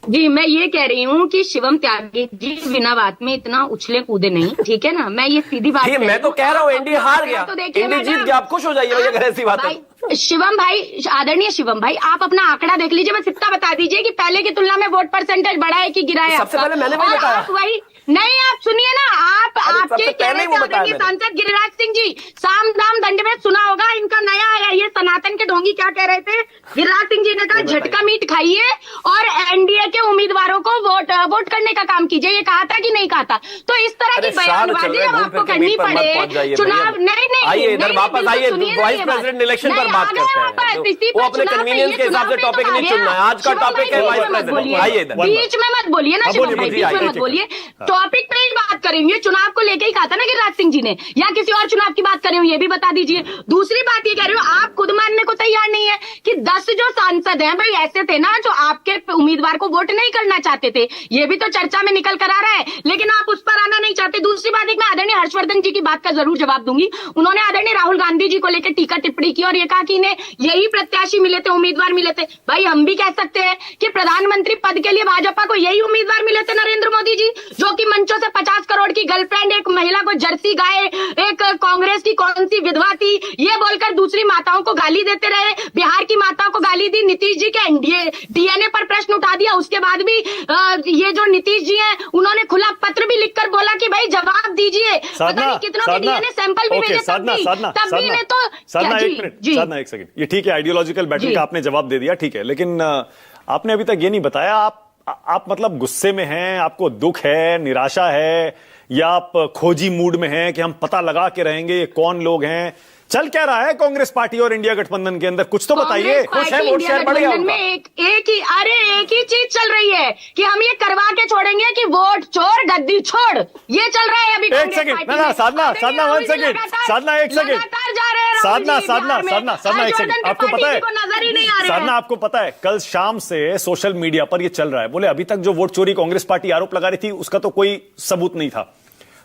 जी, मैं ये कह रही हूँ कि शिवम त्यागी जी बिना बात में इतना उछले कूदे नहीं, ठीक है ना। मैं ये सीधी बात ठीक है, मैं तो कह रहा हूँ एनडीए हार गया, तो देखिए एनडीए जीत गया, आप खुश हो जाइए भैया, अगर ऐसी बात है। शिवम भाई, आदरणीय शिवम भाई, आप अपना आंकड़ा देख लीजिए, बस इतना बता दीजिए कि पहले की तुलना में वोट परसेंटेज बढ़ा है कि गिरा है। सबसे पहले मैंने भी बताया। आप वही नहीं, आप सुनिए ना, आपके सांसद गिरिराज सिंह जी, साम दाम दंडभेद सुना होगा, इनका नया आया ये सनातन के ढोंगी क्या कह रहे थे, गिरिराज सिंह जी ने कहा झटका मीट खाइए और एनडीए के उम्मीदवारों को वोट करने का काम कीजिए, ये कहा था कि नहीं कहा था। तो इस तरह की बयानबाजी अब आपको करनी पड़े चुनाव, नहीं आइए इधर वापस आइए, वाइस प्रेसिडेंट इलेक्शन पर बात करते हैं। वो अपने कन्वीनियंस के हिसाब से टॉपिक नहीं चुनना है, आज का टॉपिक है वाइस प्रेसिडेंट। आइए इधर, बीच में मत बोलिए ना शिवम भाई, बीच में मत बोलिए, टॉपिक पे ही बात करेंगे। चुनाव को लेके ही कहा था ना गिरिराज सिंह जी ने, या किसी और चुनाव की बात करें, ये भी बता दीजिए। दूसरी बात ये कह रही हूँ, आप खुद मानने को तैयार नहीं है कि 10 जो सांसद हैं भाई ऐसे थे ना जो आपके उम्मीदवार को वोट नहीं करना चाहते थे, ये भी तो चर्चा में निकल कर आ रहा है, लेकिन आप उस पर आना नहीं चाहते। दूसरी बात, एक मैं आदरणीय हर्षवर्धन जी की बात का जरूर जवाब दूंगी। उन्होंने आदरणीय राहुल गांधी जी को लेकर टीका टिप्पणी की और ये कहा कि इन्हें यही प्रत्याशी मिले थे, उम्मीदवार मिले थे। भाई हम भी कह सकते हैं कि प्रधानमंत्री पद के लिए भाजपा को यही उम्मीदवार मिले थे, नरेंद्र मोदी जी, जो कि मंचों से 50 करोड़ की गर्लफ्रेंड, एक महिला को जर्सी गाय, एक कांग्रेस की कौन सी विधवा थी, ये बोलकर दूसरी माताओं को गाली देते रहे। बिहार की माताओं को गाली दी, नीतीश जी के डीएनए पर प्रश्न उठा दिया। उसके बाद भी ये जो नीतीश जी हैं उन्होंने खुला पत्र भी लिखकर बोला कि भाई जवाब दीजिए, पता नहीं कितनों के डीएनए सैंपल भी भेजे, तब भी इन्हें तो साधना एक मिनट, साधना एक सेकंड, ये ठीक है आइडियोलॉजिकल बैटल का आपने जवाब दे दिया, ठीक है, लेकिन आपने अभी तक ये नहीं बताया आप मतलब गुस्से में हैं, आपको दुख है, निराशा है, या आप खोजी मूड में हैं कि हम पता लगा के रहेंगे ये कौन लोग हैं? चल क्या रहा है कांग्रेस पार्टी और इंडिया गठबंधन के अंदर, कुछ तो बताइए। खुश है, वोट शेयर बढ़ गया उनका। एक ही चीज चल रही है कि हम ये करवा के छोड़ेंगे कि वोट चोर गद्दी छोड़, ये चल रहा है अभी। एक सेकंड, ना साधना 1 सेकंड, साधना 1 सेकंड, साधना एक सेकंड, आपको पता है साधना, आपको पता है कल शाम से सोशल मीडिया पर ये चल रहा है, बोले अभी तक जो वोट चोरी कांग्रेस पार्टी आरोप लगा रही थी उसका तो कोई सबूत नहीं था,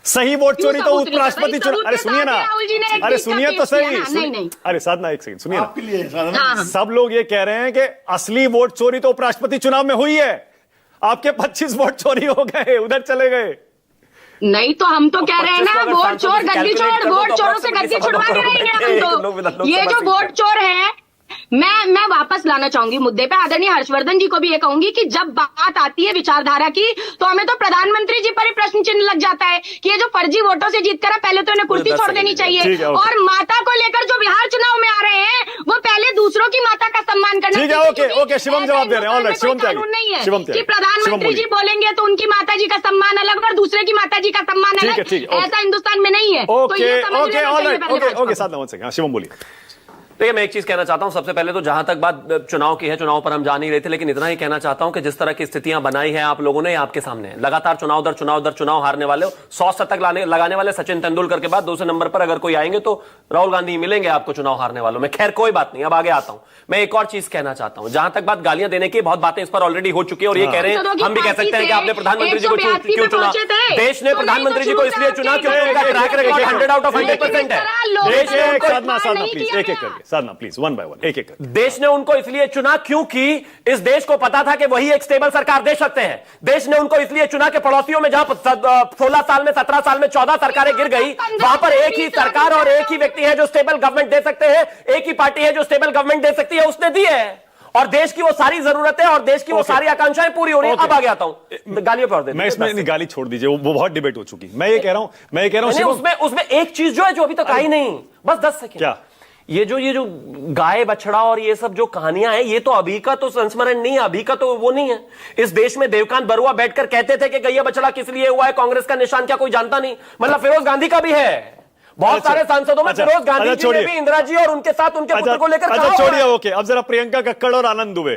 सही वोट चोरी तो उपराष्ट्रपति चुनाव। अरे सुनिए ना, अरे सुनिए तो सही, अरे साधना 1 सेकंड सुनिए ना, सब लोग ये कह रहे हैं कि असली वोट चोरी तो उपराष्ट्रपति चुनाव में हुई है, आपके 25 वोट चोरी हो गए, उधर चले गए। नहीं तो हम तो कह रहे हैं ना, वोट चोर गद्दी छोड़, वोट चोरों से गद्दी छुड़वा के रहेंगे हम तो। ये जो वोट चोर है, मैं वापस लाना चाहूंगी मुद्दे पे। आदरणीय हर्षवर्धन जी को भी ये कहूंगी कि जब बात आती है विचारधारा की तो हमें तो प्रधानमंत्री जी पर ही प्रश्न चिन्ह लग जाता है कि ये जो फर्जी वोटों से जीत कर पहले तो इन्हें कुर्सी छोड़ देनी चाहिए, और माता को लेकर जो बिहार चुनाव में आ रहे हैं वो पहले दूसरों की माता का सम्मान करना चाहिए। ओके, शिवम जवाब दे रहे हैं, शिवम कानून नहीं है कि प्रधानमंत्री जी बोलेंगे तो उनकी माता जी का सम्मान अलग और दूसरे की माता जी का सम्मान अलग, ऐसा हिंदुस्तान में नहीं है। ओके, साधना 1 सेकंड, शिवम बोलिए। देखिए, मैं एक चीज कहना चाहता हूं, सबसे पहले तो जहां तक बात चुनाव की है, चुनाव पर हम जा नहीं रहे थे, लेकिन इतना ही कहना चाहता हूं कि जिस तरह की स्थितियां बनाई है आप लोगों ने, आपके सामने है। लगातार चुनाव दर चुनाव हारने वाले, 100 शतक लगाने वाले सचिन तेंदुलकर के बाद दूसरे नंबर पर अगर कोई आएंगे तो राहुल गांधी मिलेंगे आपको चुनाव हारने वालों में। खैर कोई बात नहीं, अब आगे आता हूं। मैं एक और चीज कहना चाहता हूं, जहां तक बात गालियां देने की, बहुत बातें इस पर ऑलरेडी हो चुकी है और ये कह रहे हैं, हम भी कह सकते हैं कि आपने प्रधानमंत्री जी को क्यों चुना। देश ने प्रधानमंत्री जी को इसलिए चुना क्योंकि उनका ट्रैक रिकॉर्ड 100 आउट ऑफ 100% है। साधना प्लीज एक करके, साधना प्लीज 1 by 1 एक देश ने उनको इसलिए चुना क्योंकि इस देश को पता था कि वही एक स्टेबल सरकार दे सकते हैं। देश ने उनको इसलिए चुना कि पड़ोसियों में जहां 16 साल में, 17 साल में 14 सरकारें गिर गई, वहां पर एक ही सरकार और एक ही व्यक्ति है जो स्टेबल गवर्नमेंट दे सकते हैं, एक ही पार्टी है जो स्टेबल गवर्नमेंट दे सकती है, उसने दी है, और देश की वो सारी जरूरतें और देश की वो सारी आकांक्षाएं पूरी हो रही है। अब आगे आता हूं, गालियों पर दे, मैं इसमें गाली छोड़ दीजिए, वो बहुत डिबेट हो चुकी। मैं ये कह रहा हूं उसमें एक चीज जो है जो अभी तक आई नहीं, बस 10 सेकंड। क्या ये जो गाय बछड़ा और ये सब जो कहानियां हैं, ये तो अभी का तो संस्मरण नहीं है, अभी का तो वो नहीं है। इस देश में देवकांत बरुआ बैठकर कहते थे कि गैया बछड़ा किस लिए हुआ है, कांग्रेस का निशान क्या कोई जानता नहीं। मतलब फिरोज गांधी का भी है, बहुत सारे सांसदों में फिरोज गांधी जी ने भी इंदिरा जी और उनके साथ उनके पुत्र को लेकर छोड़िए। ओके, अब जरा प्रियंका कक्कड़ और आनंद दुबे।